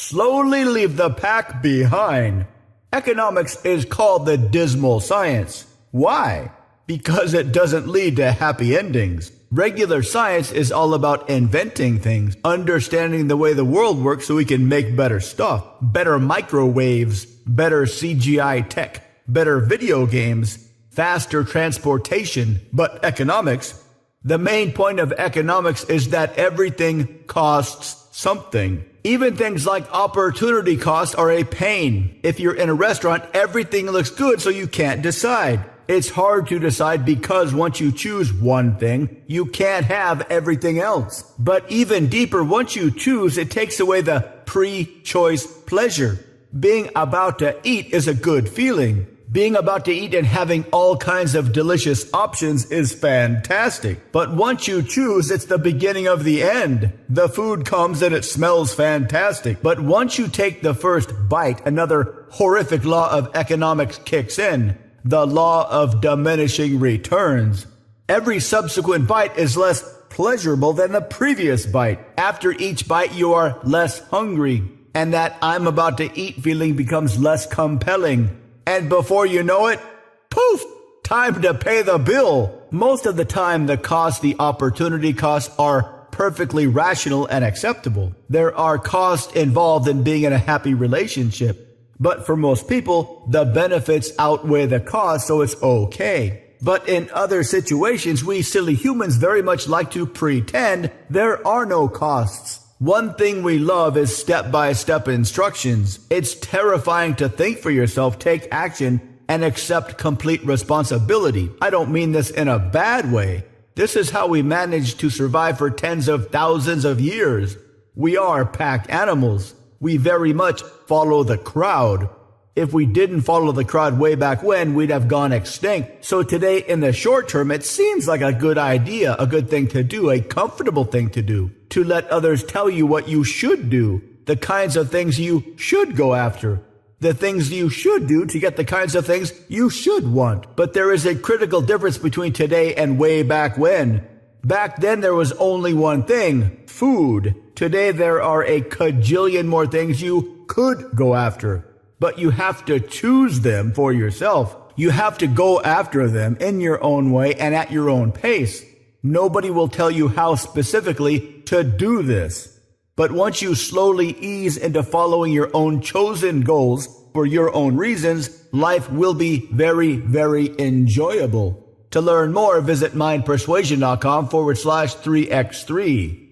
slowly leave the pack behind. Economics is called the dismal science. Why? Because it doesn't lead to happy endings. Regular science is all about inventing things, understanding the way the world works so we can make better stuff, better microwaves, better CGI tech, better video games, faster transportation. But economics, the main point of economics is that everything costs something. Even things like opportunity costs are a pain. If you're in a restaurant, everything looks good, so you can't decide. It's hard to decide because once you choose one thing, you can't have everything else. But even deeper, once you choose, it takes away the pre-choice pleasure. Being about to eat is a good feeling. Being about to eat and having all kinds of delicious options is fantastic. But once you choose, it's the beginning of the end. The food comes and it smells fantastic. But once you take the first bite, another horrific law of economics kicks in. The law of diminishing returns. Every subsequent bite is less pleasurable than the previous bite. After each bite, you are less hungry. And that I'm about to eat feeling becomes less compelling. And before you know it, poof, time to pay the bill. Most of the time, the opportunity costs are perfectly rational and acceptable. There are costs involved in being in a happy relationship. But for most people, the benefits outweigh the cost, so it's okay. But in other situations, we silly humans very much like to pretend there are no costs. One thing we love is step-by-step instructions. It's terrifying to think for yourself, take action, and accept complete responsibility. I don't mean this in a bad way. This is how we managed to survive for tens of thousands of years. We are pack animals. We very much follow the crowd. If we didn't follow the crowd way back when, we'd have gone extinct. So today, in the short term, it seems like a good idea, a good thing to do, a comfortable thing to do, to let others tell you what you should do, the kinds of things you should go after, the things you should do to get the kinds of things you should want. But there is a critical difference between today and way back when. Back then, there was only one thing, food. Today, there are a cajillion more things you could go after. But you have to choose them for yourself. You have to go after them in your own way and at your own pace. Nobody will tell you how specifically to do this. But once you slowly ease into following your own chosen goals for your own reasons, life will be very, very enjoyable. To learn more, visit mindpersuasion.com/3x3.